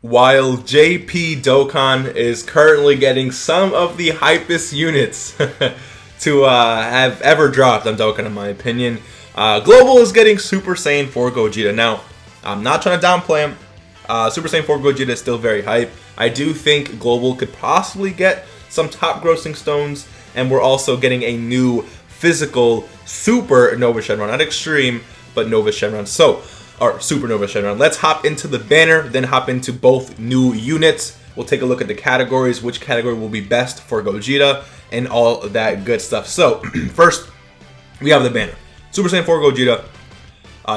While JP Dokkan is currently getting some of the hypest units to have ever dropped on Dokkan, in my opinion, Global is getting Super Saiyan 4 Gogeta. Now, I'm not trying to downplay him. Super Saiyan 4 Gogeta is still very hype. I do think Global could possibly get some top grossing stones, and we're also getting a new physical Super Nova Shenron, not Extreme, but Nova Shenron. So, or Supernova Shenron. Let's hop into the banner, then hop into both new units. We'll take a look at the categories, which category will be best for Gogeta, and all that good stuff. So, first, we have the banner. Super Saiyan 4 Gogeta,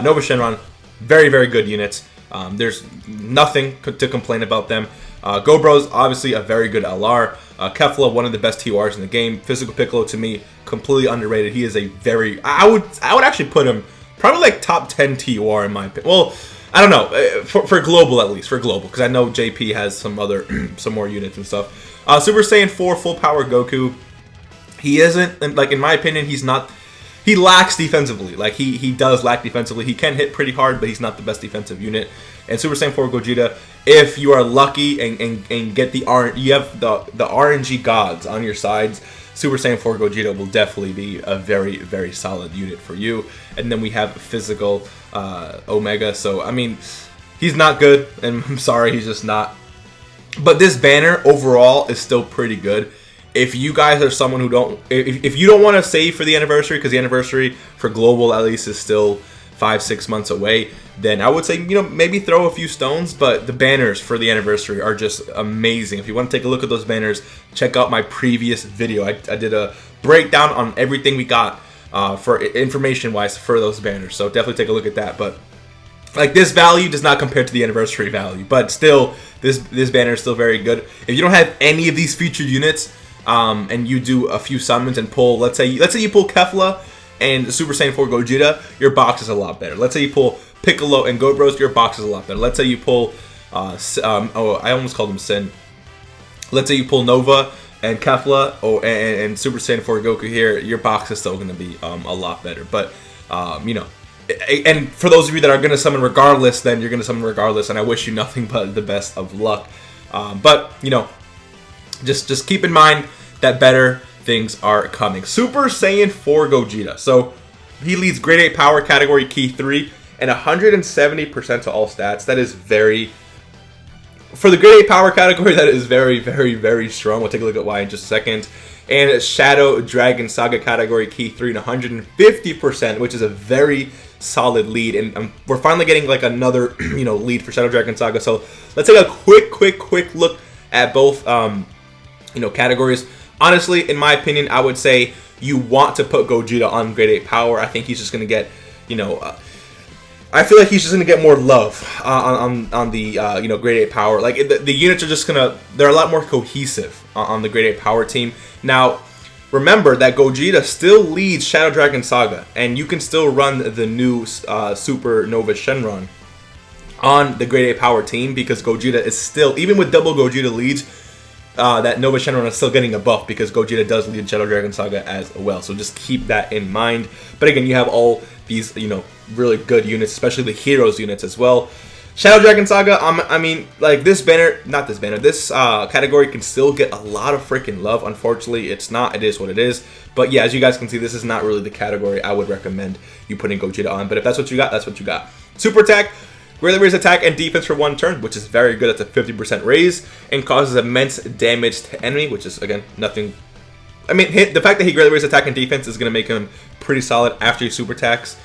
Nova Shenron, very, very good units. There's nothing to complain about them. Gobro's obviously a very good LR. Kefla, one of the best TORs in the game. Physical Piccolo, to me, completely underrated. He is a very, I would actually put him probably like top 10 TOR in my opinion. Well, I don't know, for Global at least, for Global, because I know JP has some other, some more units and stuff. Super Saiyan 4 Full Power Goku, he isn't, like in my opinion, he's not, he lacks defensively. Like he does lack defensively. He can hit pretty hard, but he's not the best defensive unit. And Super Saiyan 4 Gogeta, if you are lucky and get the you have the RNG gods on your sides, Super Saiyan 4 Gogeta will definitely be a very, very solid unit for you. And then we have physical Omega. So, I mean, he's not good. And I'm sorry, he's just not. But this banner overall is still pretty good. If you guys are someone who don't... If you don't want to save for the anniversary, because the anniversary for Global at least is still 5-6 months away, then I would say, you know, maybe throw a few stones, but the banners for the anniversary are just amazing. If you want to take a look at those banners, check out my previous video. I did a breakdown on everything we got for information-wise for those banners, so definitely take a look at that. But like, this value does not compare to the anniversary value, but still, this banner is still very good. If you don't have any of these featured units, and you do a few summons and pull, let's say you pull Kefla and Super Saiyan 4 Gogeta, your box is a lot better. Let's say you pull Piccolo and Gobros, your box is a lot better. Let's say you pull, oh, I almost called him Sin. Let's say you pull Nova and Kefla, and Super Saiyan 4 Goku here, your box is still going to be a lot better. But, you know, and for those of you that are going to summon regardless, then you're going to summon regardless, and I wish you nothing but the best of luck. But, you know, just keep in mind that better things are coming. Super Saiyan 4 Gogeta. So he leads Grade 8 Power Category Key 3 and 170% to all stats. That is very... For the Grade 8 Power category, that is very, very, very strong. We'll take a look at why in just a second. And Shadow Dragon Saga Category Key 3 and 150%, which is a very solid lead. And we're finally getting like another, you know, lead for Shadow Dragon Saga. So let's take a quick look at both, you know, categories. Honestly, in my opinion, I would say you want to put Gogeta on Grade 8 Power. I think he's just going to get, you know, I feel like he's just going to get more love on the, you know, Grade 8 Power. Like, the units are just going to, they're a lot more cohesive on the Grade 8 Power team. Now, remember that Gogeta still leads Shadow Dragon Saga, and you can still run the new Super Nova Shenron on the Grade 8 Power team, because Gogeta is still, even with double Gogeta leads, that Nova Shenron is still getting a buff because Gogeta does lead Shadow Dragon Saga as well. So just keep that in mind. But again, you have all these, you know, really good units, especially the Heroes units as well. Shadow Dragon Saga, I mean, like, this banner, not this banner, this category can still get a lot of freaking love. Unfortunately, it's not. It is what it is. But yeah, as you guys can see, this is not really the category I would recommend you putting Gogeta on. But if that's what you got, that's what you got. Super Attack. Greatly raises attack and defense for 1 turn, which is very good. That's a 50% raise, and causes immense damage to enemy, which is, again, nothing. I mean, the fact that he greatly raises attack and defense is going to make him pretty solid after he super attacks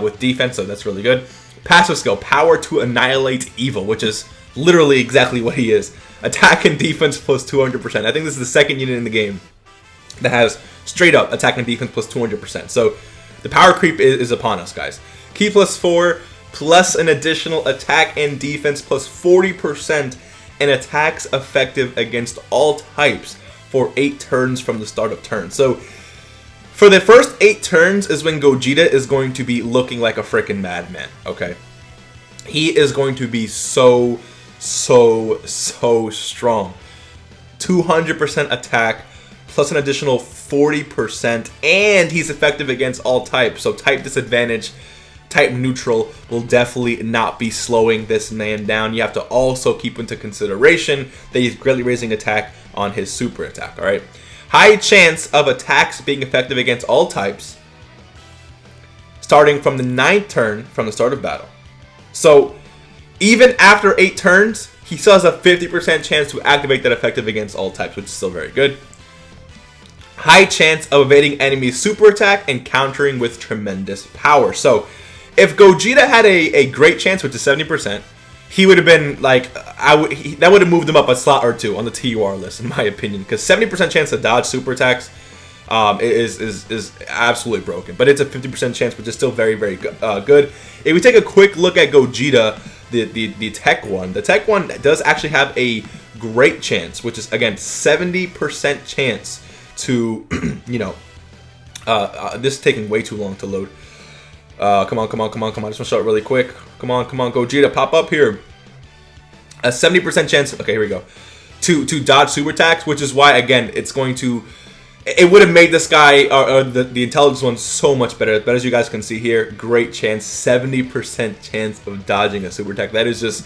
with defense, so that's really good. Passive skill, Power to Annihilate Evil, which is literally exactly what he is. Attack and defense plus 200%. I think this is the second unit in the game that has straight up attack and defense plus 200%. So the power creep is upon us, guys. Key plus 4. Plus an additional attack and defense plus 40%, and attacks effective against all types for 8 turns from the start of turn. So for the first 8 turns is when Gogeta is going to be looking like a freaking madman, okay? He is going to be so strong. 200% attack plus an additional 40%, and he's effective against all types. So type disadvantage type neutral will definitely not be slowing this man down. You have to also keep into consideration that he's greatly raising attack on his super attack, alright? High chance of attacks being effective against all types, starting from the 9th turn from the start of battle. So, even after 8 turns, he still has a 50% chance to activate that effective against all types, which is still very good. High chance of evading enemy's super attack and countering with tremendous power. So, if Gogeta had a great chance, which is 70%, he would have been like, that would have moved him up a slot or 2 on the TUR list, in my opinion. Because 70% chance to dodge super attacks is absolutely broken. But it's a 50% chance, which is still very, very good. If we take a quick look at Gogeta, the tech one, the tech one does actually have a great chance, which is, again, 70% chance to, you know, this is taking way too long to load. Come on. I just want to show it really quick. Come on, Gogeta, pop up here. A 70% chance, okay, here we go, to dodge super attacks, which is why, again, it's going to, it would have made this guy, or the intelligence one, so much better. But as you guys can see here, great chance, 70% chance of dodging a super attack. That is just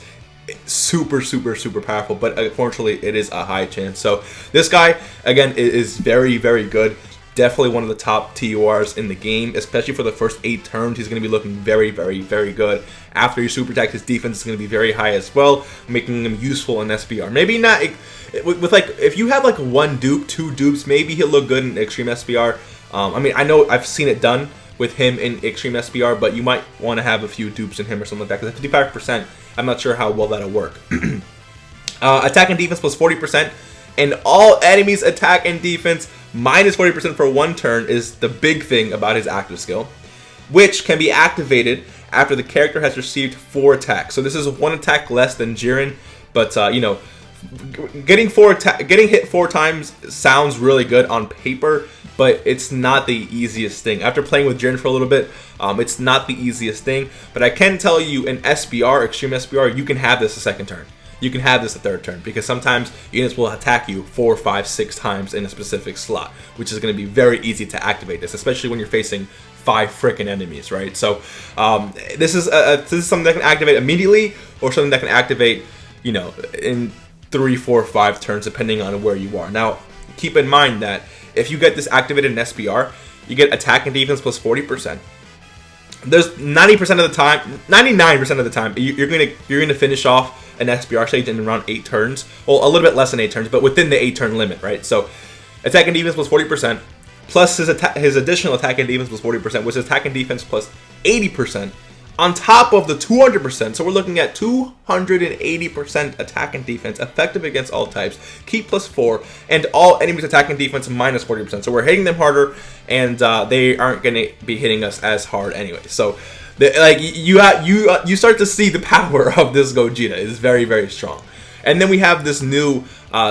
super powerful, but unfortunately, it is a high chance. So this guy, again, is very, very good. Definitely one of the top TURs in the game, especially for the first 8 turns. He's going to be looking very, very good. After your super attack, his defense is going to be very high as well, making him useful in SPR. Maybe not with like, if you have like 1 dupe, 2 dupes, maybe he'll look good in Extreme SPR. I mean, I know I've seen it done with him in Extreme SPR, but you might want to have a few dupes in him or something like that, because at 55%, I'm not sure how well that'll work. Attack and defense plus 40%, and all enemies attack and defense minus 40% for 1 turn is the big thing about his active skill, which can be activated after the character has received 4 attacks. So this is 1 attack less than Jiren, but you know, getting hit 4 times sounds really good on paper, but it's not the easiest thing. After playing with Jiren for a little bit, it's not the easiest thing. But I can tell you, in SPR, Extreme SPR, you can have this a 2nd turn. You can have this a 3rd turn, because sometimes units will attack you 4, 5, 6 times in a specific slot, which is going to be very easy to activate this, especially when you're facing 5 frickin' enemies, right? So this is something that can activate immediately, or something that can activate, you know, in 3, 4, 5 turns, depending on where you are. Now, keep in mind that if you get this activated in SPR, you get attack and defense plus 40%. There's 90% of the time, 99% of the time, you're gonna finish off an SPR stage in around 8 turns. Well, a little bit less than 8 turns, but within the 8 turn limit, right? So, attack and defense plus 40%, plus his additional attack and defense plus 40%, which is attack and defense plus 80%, on top of the 200%. So we're looking at 280% attack and defense, effective against all types, keep plus 4, and all enemies attack and defense minus 40%. So we're hitting them harder, and they aren't going to be hitting us as hard anyway. So like you start to see the power of this Gogeta. It's very, very strong. And then we have this new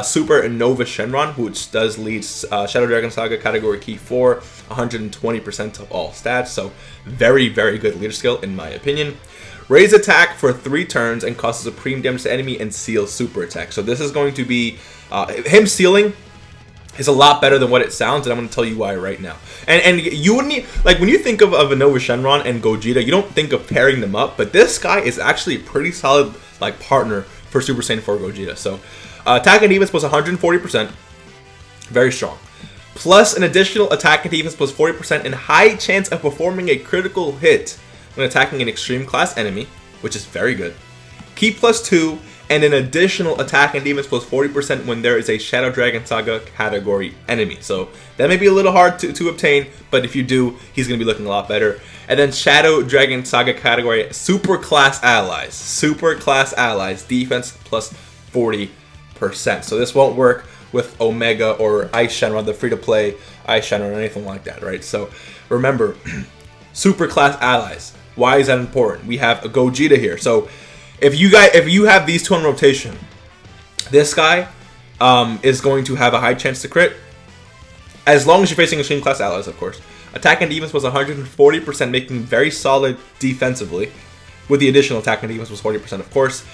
Super Nova Shenron, which does lead Shadow Dragon Saga category key 4, 120% of all stats. So very, very good leader skill in my opinion. Raise attack for 3 turns and causes supreme damage to enemy and seals super attack. So this is going to be him sealing is a lot better than what it sounds, and I'm going to tell you why right now. And you wouldn't, like, when you think of a Nova Shenron and Gogeta, you don't think of pairing them up, but this guy is actually a pretty solid like partner for Super Saiyan 4 Gogeta. So attack and defense plus 140%, very strong. Plus an additional attack and defense plus 40% and high chance of performing a critical hit when attacking an extreme class enemy, which is very good. Keep plus 2 and an additional attack and defense plus 40% when there is a Shadow Dragon Saga category enemy. So that may be a little hard to obtain, but if you do, he's going to be looking a lot better. And then Shadow Dragon Saga category super class allies. Super class allies, defense plus 40%. So this won't work with Omega or Ice Shenron, the free-to-play Ice Shenron or anything like that, right? So remember, super class allies. Why is that important? We have a Gogeta here. So if you have these 2 on rotation, this guy is going to have a high chance to crit, as long as you're facing extreme class allies, of course. Attack and defense was 140%, making very solid defensively, with the additional attack and defense was 40%, of course.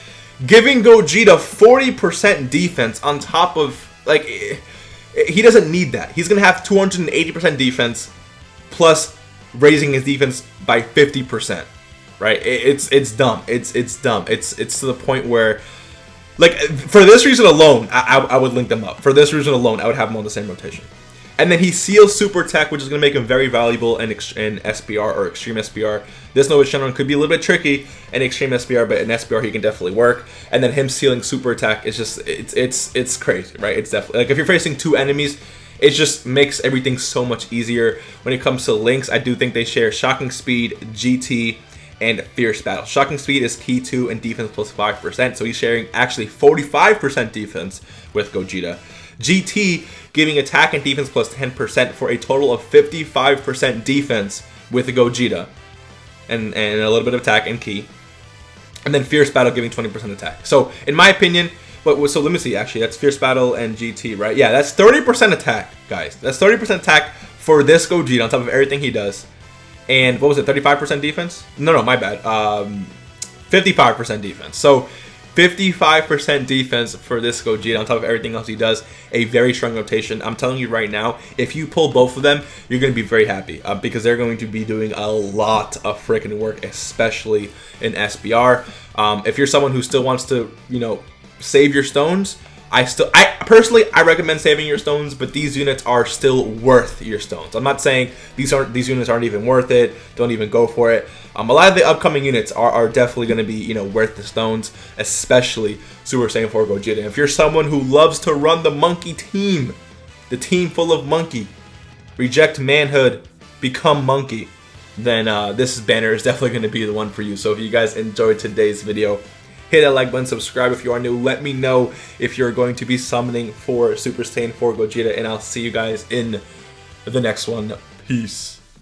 Giving Gogeta 40% defense on top of, like, he doesn't need that. He's going to have 280% defense, plus raising his defense by 50%. right? It's dumb. It's dumb. It's to the point where, like, for this reason alone, I would link them up. For this reason alone, I would have them on the same rotation. And then he seals Super Attack, which is going to make him very valuable in SPR or Extreme SPR. This Nova Shenron could be a little bit tricky in Extreme SPR, but in SPR he can definitely work. And then him sealing Super Attack is just, it's crazy, right? It's definitely, like, if you're facing two enemies, it just makes everything so much easier. When it comes to links, I do think they share Shocking Speed, GT, and Fierce Battle. Shocking Speed is key to and defense plus 5%, so he's sharing actually 45% defense with Gogeta. GT giving attack and defense plus 10% for a total of 55% defense with the Gogeta. And a little bit of attack and key. And then Fierce Battle giving 20% attack. So, in my opinion, so let me see, actually, that's Fierce Battle and GT, right? Yeah, that's 30% attack, guys. That's 30% attack for this Gogeta on top of everything he does. And what was it, 35% defense? No, my bad. 55% defense. So, 55% defense for this Gogeta on top of everything else he does. A very strong rotation. I'm telling you right now, if you pull both of them, you're going to be very happy. Because they're going to be doing a lot of freaking work, especially in SBR. If you're someone who still wants to, you know, save your stones, I personally recommend saving your stones, but these units are still worth your stones. I'm not saying these units aren't even worth it. Don't even go for it. A lot of the upcoming units are definitely going to be, you know, worth the stones, especially Super Saiyan 4 Gogeta. If you're someone who loves to run the Monkey team, the team full of Monkey, reject manhood, become Monkey, then this banner is definitely going to be the one for you. So if you guys enjoyed today's video, hit that like button, subscribe if you are new. Let me know if you're going to be summoning for Super Saiyan 4 Gogeta, and I'll see you guys in the next one. Peace.